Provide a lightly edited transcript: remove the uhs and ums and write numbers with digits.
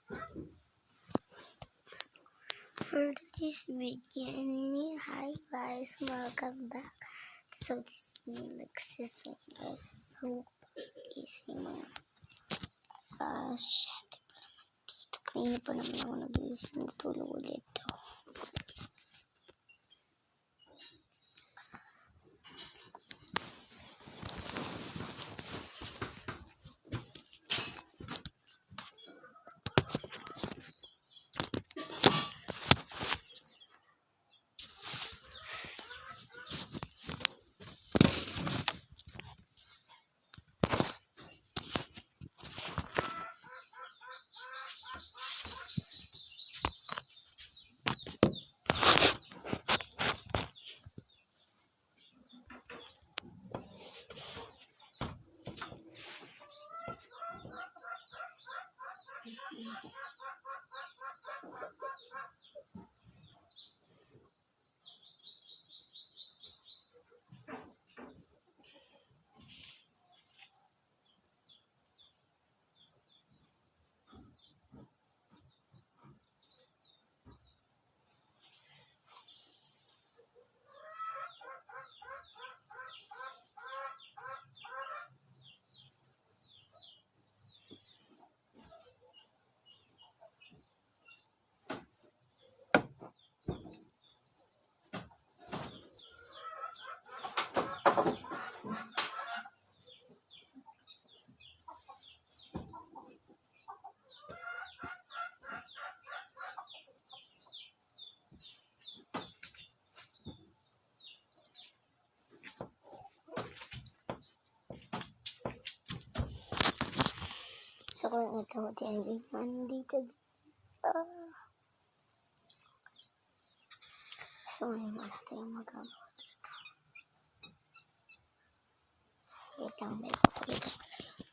For this video, hi guys, welcome back. So this Alexis guys, hope is yung mga shit pa naman dito. Kanina pa naman ako nag-iisip, natulog ulit ako. So kung ito din nandito so ngayon wala tayong magagawa dito. Wait lang, may papakita ko sa'yo.